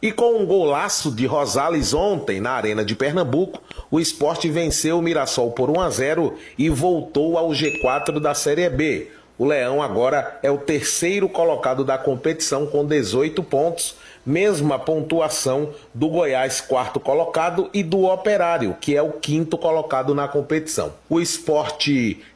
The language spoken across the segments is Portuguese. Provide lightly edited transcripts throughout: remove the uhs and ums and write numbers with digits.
E com um golaço de Rosales ontem na Arena de Pernambuco, o Sport venceu o Mirassol por 1-0 e voltou ao G4 da Série B. O Leão agora é o terceiro colocado da competição com 18 pontos, mesma pontuação do Goiás, quarto colocado, e do Operário, que é o quinto colocado na competição. O Sport,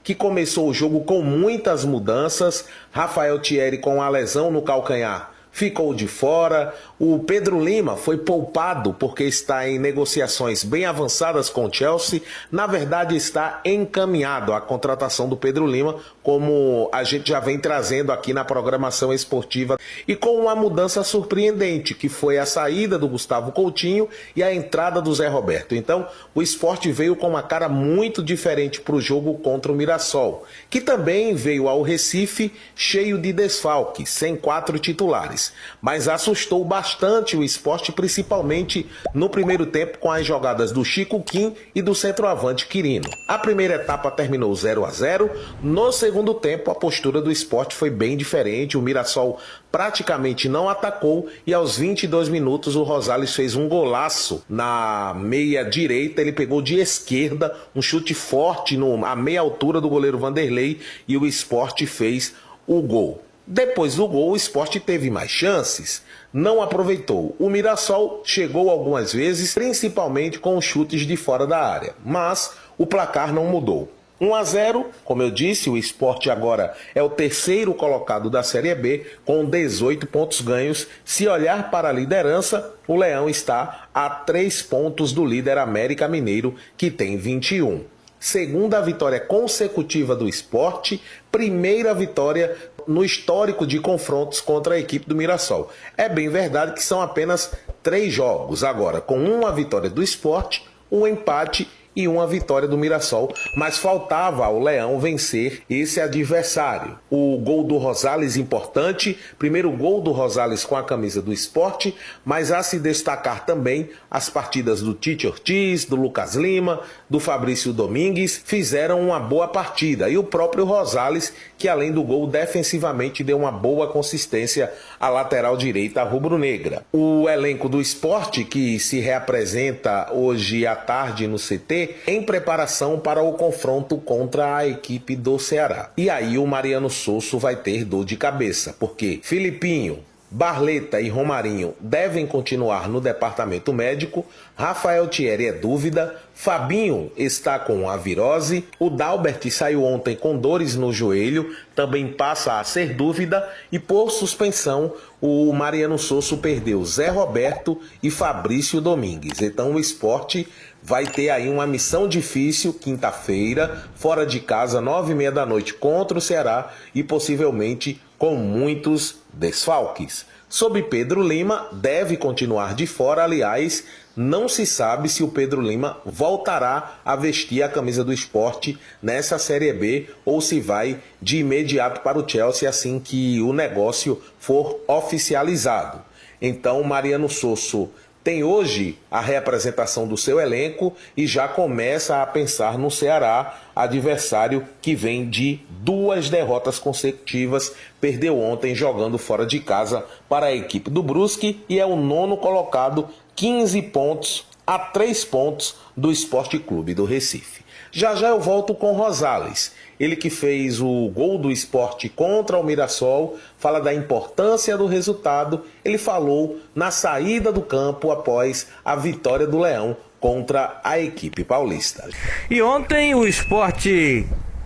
que começou o jogo com muitas mudanças, Rafael Thierry com a lesão no calcanhar, ficou de fora. O Pedro Lima foi poupado porque está em negociações bem avançadas com o Chelsea. Na verdade, está encaminhado a contratação do Pedro Lima, como a gente já vem trazendo aqui na programação esportiva. E com uma mudança surpreendente, que foi a saída do Gustavo Coutinho e a entrada do Zé Roberto. Então, o Sport veio com uma cara muito diferente para o jogo contra o Mirassol, que também veio ao Recife cheio de desfalques, sem 4 titulares. Mas assustou bastante o Sport, principalmente no primeiro tempo, com as jogadas do Chico Kim e do centroavante Quirino. A primeira etapa terminou 0-0. No segundo tempo, a postura do Sport foi bem diferente. O Mirassol praticamente não atacou e aos 22 minutos o Rosales fez um golaço na meia direita. Ele pegou de esquerda um chute forte à meia altura do goleiro Vanderlei e o Sport fez o gol. Depois do gol, o Sport teve mais chances, não aproveitou. O Mirassol chegou algumas vezes, principalmente com chutes de fora da área, mas o placar não mudou. 1-0, como eu disse, o Sport agora é o terceiro colocado da Série B, com 18 pontos ganhos. Se olhar para a liderança, o Leão está a 3 pontos do líder América Mineiro, que tem 21. Segunda vitória consecutiva do Sport, primeira vitória no histórico de confrontos contra a equipe do Mirassol. É bem verdade que são apenas 3 jogos, agora com uma vitória do Sport, um empate e uma vitória do Mirassol, mas faltava ao Leão vencer esse adversário. O gol do Rosales importante, primeiro gol do Rosales com a camisa do Sport, mas a se destacar também as partidas do Tite Ortiz, do Lucas Lima, do Fabrício Domingues, fizeram uma boa partida, e o próprio Rosales, que além do gol defensivamente deu uma boa consistência à lateral direita rubro-negra. O elenco do Sport, que se reapresenta hoje à tarde no CT, em preparação para o confronto contra a equipe do Ceará. E aí o Mariano Sosso vai ter dor de cabeça, porque Filipinho, Barleta e Romarinho devem continuar no departamento médico, Rafael Thierry é dúvida, Fabinho está com a virose, o Dalbert saiu ontem com dores no joelho, também passa a ser dúvida, e por suspensão o Mariano Sosso perdeu Zé Roberto e Fabrício Domingues. Então o Sport vai ter aí uma missão difícil quinta-feira, fora de casa, 9h30 da noite contra o Ceará e possivelmente com muitos desfalques. Sob Pedro Lima, deve continuar de fora, aliás, não se sabe se o Pedro Lima voltará a vestir a camisa do Sport nessa Série B ou se vai de imediato para o Chelsea assim que o negócio for oficializado. Então, Mariano Sosso tem hoje a reapresentação do seu elenco e já começa a pensar no Ceará, adversário que vem de 2 derrotas consecutivas, perdeu ontem jogando fora de casa para a equipe do Brusque e é o 9º colocado, 15 pontos a 3 pontos do Sport Clube do Recife. Já já eu volto com Rosales, ele que fez o gol do Sport contra o Mirassol, fala da importância do resultado, ele falou na saída do campo após a vitória do Leão contra a equipe paulista. E ontem o Sport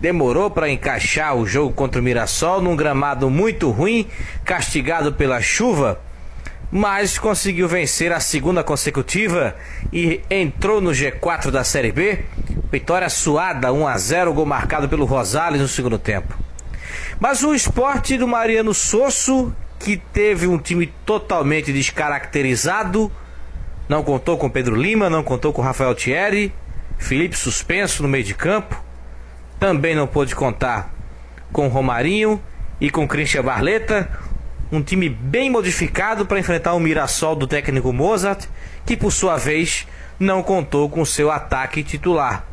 demorou para encaixar o jogo contra o Mirassol num gramado muito ruim, castigado pela chuva, mas conseguiu vencer a segunda consecutiva e entrou no G4 da Série B. Vitória suada, 1-0, gol marcado pelo Rosales no segundo tempo. Mas o Sport do Mariano Sosso, que teve um time totalmente descaracterizado, não contou com Pedro Lima, não contou com Rafael Thierry, Felipe suspenso no meio de campo, também não pôde contar com Romarinho e com Christian Barleta. Um time bem modificado para enfrentar o Mirassol do técnico Mozart, que por sua vez não contou com seu ataque titular.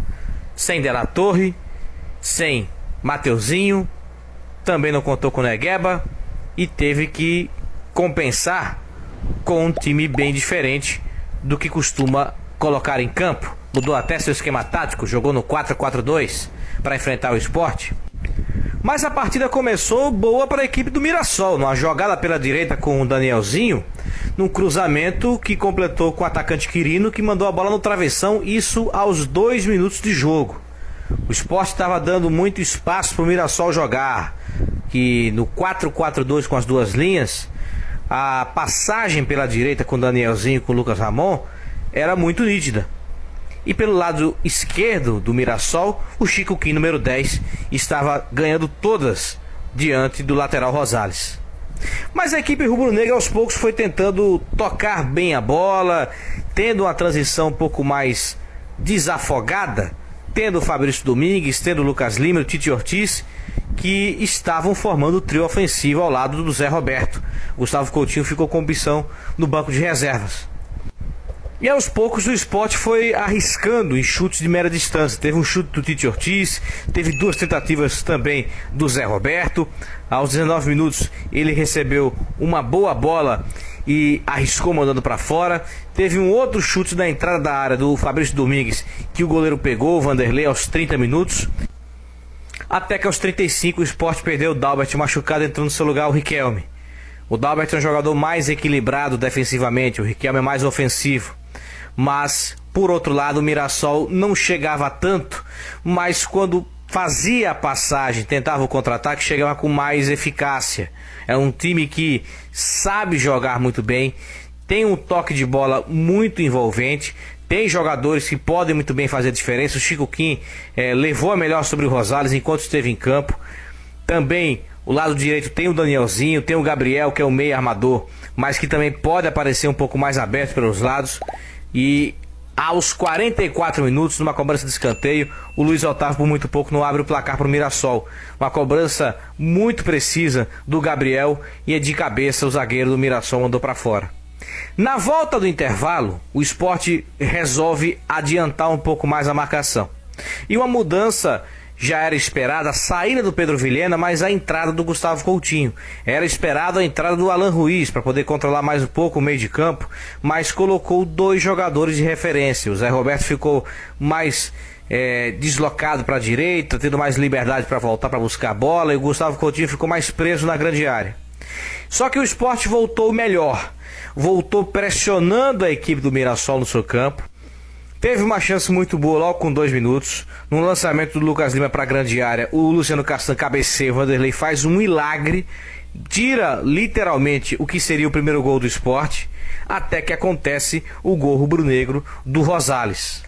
Sem De La Torre, sem Mateuzinho, também não contou com Negueba e teve que compensar com um time bem diferente do que costuma colocar em campo. Mudou até seu esquema tático, jogou no 4-4-2 para enfrentar o Sport. Mas a partida começou boa para a equipe do Mirassol, numa jogada pela direita com o Danielzinho, num cruzamento que completou com o atacante Quirino, que mandou a bola no travessão, isso aos 2 minutos de jogo. O Sport estava dando muito espaço para o Mirassol jogar, que no 4-4-2 com as duas linhas, a passagem pela direita com o Danielzinho e com o Lucas Ramon era muito nítida. E pelo lado esquerdo do Mirassol, o Chico Kim, número 10, estava ganhando todas diante do lateral Rosales. Mas a equipe rubro-negra aos poucos foi tentando tocar bem a bola, tendo uma transição um pouco mais desafogada, tendo o Fabrício Domingues, tendo o Lucas Lima e o Tite Ortiz, que estavam formando o trio ofensivo ao lado do Zé Roberto. Gustavo Coutinho ficou com opção no banco de reservas. E aos poucos o Sport foi arriscando em chutes de média distância. Teve um chute do Tite Ortiz, teve 2 tentativas também do Zé Roberto. Aos 19 minutos ele recebeu uma boa bola e arriscou mandando para fora. Teve um outro chute na entrada da área do Fabrício Domingues que o goleiro pegou, o Vanderlei, aos 30 minutos. Até que aos 35 o Sport perdeu o Dalbert machucado, entrando no seu lugar o Riquelme. O Dalbert é um jogador mais equilibrado defensivamente, o Riquelme é mais ofensivo. Mas, por outro lado, o Mirassol não chegava tanto, mas quando fazia a passagem, tentava o contra-ataque, chegava com mais eficácia. É um time que sabe jogar muito bem, tem um toque de bola muito envolvente, tem jogadores que podem muito bem fazer a diferença. O Chico Kim levou a melhor sobre o Rosales enquanto esteve em campo. Também o lado direito tem o Danielzinho, tem o Gabriel, que é o meio armador, mas que também pode aparecer um pouco mais aberto pelos lados. E aos 44 minutos, numa cobrança de escanteio, o Luiz Otávio por muito pouco não abre o placar para o Mirassol. Uma cobrança muito precisa do Gabriel e de cabeça o zagueiro do Mirassol mandou para fora. Na volta do intervalo, o Sport resolve adiantar um pouco mais a marcação. E uma mudança já era esperada, a saída do Pedro Vilhena, mas a entrada do Gustavo Coutinho. Era esperado a entrada do Alan Ruiz para poder controlar mais um pouco o meio de campo, mas colocou 2 jogadores de referência. O Zé Roberto ficou mais deslocado para a direita, tendo mais liberdade para voltar para buscar a bola, e o Gustavo Coutinho ficou mais preso na grande área. Só que o Sport voltou melhor, voltou pressionando a equipe do Mirassol no seu campo. Teve uma chance muito boa logo com 2 minutos. No lançamento do Lucas Lima para a grande área, o Luciano Castan cabeceia, o Vanderlei faz um milagre, tira literalmente o que seria o primeiro gol do Sport, até que acontece o gol rubro-negro do Rosales.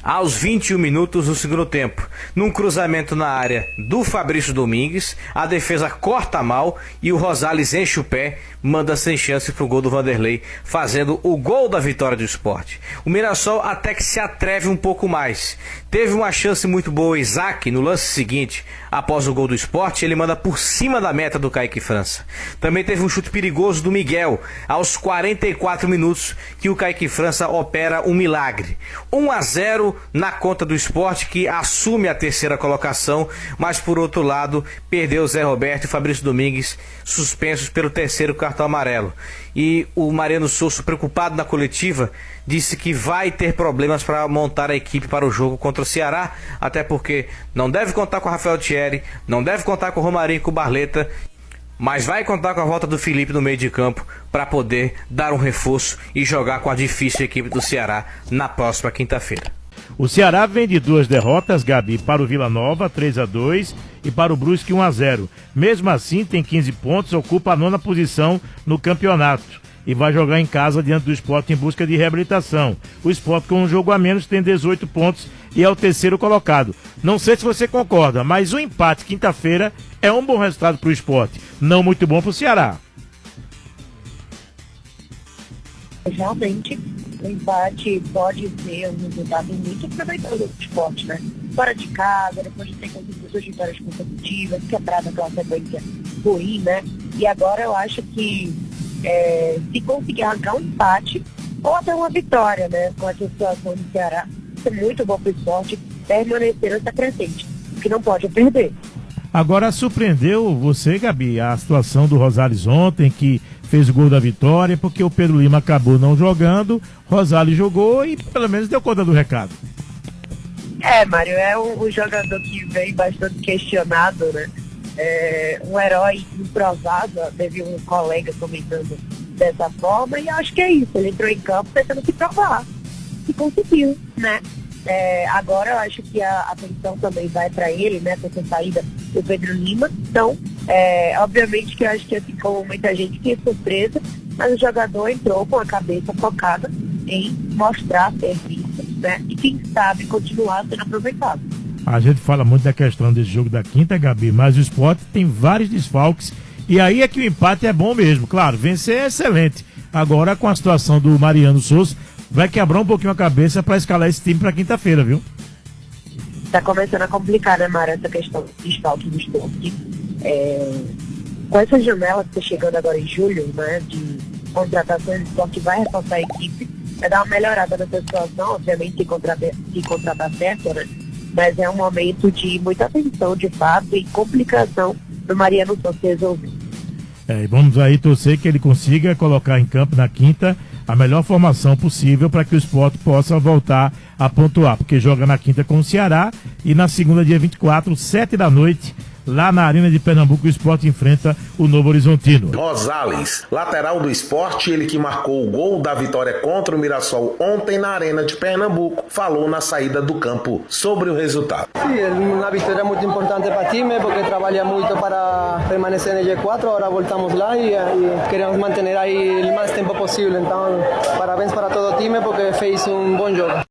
Aos 21 minutos do segundo tempo, num cruzamento na área do Fabrício Domingues, a defesa corta mal e o Rosales enche o pé, manda sem chance pro gol do Vanderlei, fazendo o gol da vitória do Sport. O Mirassol até que se atreve um pouco mais. Teve uma chance muito boa, o Isaac, no lance seguinte, após o gol do Sport, ele manda por cima da meta do Kaique França. Também teve um chute perigoso do Miguel, aos 44 minutos, que o Kaique França opera um milagre. 1-0 na conta do Sport, que assume a terceira colocação, mas por outro lado, perdeu o Zé Roberto e Fabrício Domingues, suspensos pelo terceiro cartão amarelo. E o Mariano Souza, preocupado na coletiva, disse que vai ter problemas para montar a equipe para o jogo contra o Ceará, até porque não deve contar com o Rafael Thierry, não deve contar com o Romarinho e com o Barleta, mas vai contar com a volta do Felipe no meio de campo para poder dar um reforço e jogar com a difícil equipe do Ceará na próxima quinta-feira. O Ceará vem de 2 derrotas, Gabi, para o Vila Nova, 3-2, e para o Brusque, 1-0. Mesmo assim, tem 15 pontos, ocupa a 9ª posição no campeonato e vai jogar em casa diante do Sport em busca de reabilitação. O Sport, com um jogo a menos, tem 18 pontos e é o terceiro colocado. Não sei se você concorda, mas o empate quinta-feira é um bom resultado para o Sport, não muito bom para o Ceará. Realmente, o empate pode ser um resultado muito proveitoso do Sport, né? Fora de casa, depois de ter conseguido suas vitórias consecutivas, quebrado aquela sequência ruim, né? E agora eu acho que se conseguir arrancar um empate ou até uma vitória, né? Com essa situação do Ceará, é muito bom para o Sport permanecer nessa crescente, o que não pode perder. Agora, surpreendeu você, Gabi, a situação do Rosales ontem, que fez o gol da vitória, porque o Pedro Lima acabou não jogando, Rosales jogou e pelo menos deu conta do recado. Mário, é um jogador que vem bastante questionado, né? Um herói improvável, teve um colega comentando dessa forma, e acho que é isso, ele entrou em campo tentando se provar, e conseguiu, né? Agora eu acho que a atenção também vai para ele, né, com essa saída do Pedro Lima, então, obviamente que eu acho que assim como muita gente tinha surpresa, mas o jogador entrou com a cabeça focada em mostrar serviço, né, e quem sabe continuar sendo aproveitado. A gente fala muito da questão desse jogo da quinta, Gabi, mas o Sport tem vários desfalques e aí é que o empate é bom mesmo. Claro, vencer é excelente. Agora, com a situação do Mariano Souza, vai quebrar um pouquinho a cabeça para escalar esse time para quinta-feira, viu? Tá começando a complicar, né, Mara, essa questão do desfalque do Sport. Com essa janela que está chegando agora em julho, né, de contratações, o Sport vai reforçar a equipe, vai dar uma melhorada nessa situação, obviamente se contratar certo, né? Mas é um momento de muita atenção, de fato, e complicação do Mariano Souza resolver. E vamos aí torcer que ele consiga colocar em campo na quinta a melhor formação possível para que o Sport possa voltar a pontuar, porque joga na quinta com o Ceará e na segunda, dia 24, 7 da noite, lá na Arena de Pernambuco, o Sport enfrenta o Novo Horizontino. Rosales, lateral do Sport, ele que marcou o gol da vitória contra o Mirassol ontem na Arena de Pernambuco, falou na saída do campo sobre o resultado. Sí, una victoria muy importante para el time porque trabaja mucho para permanecer en el G4, ahora voltamos lá y queremos mantener ahí el más tiempo posible, entonces parabéns para todo el time porque fez un buen juego.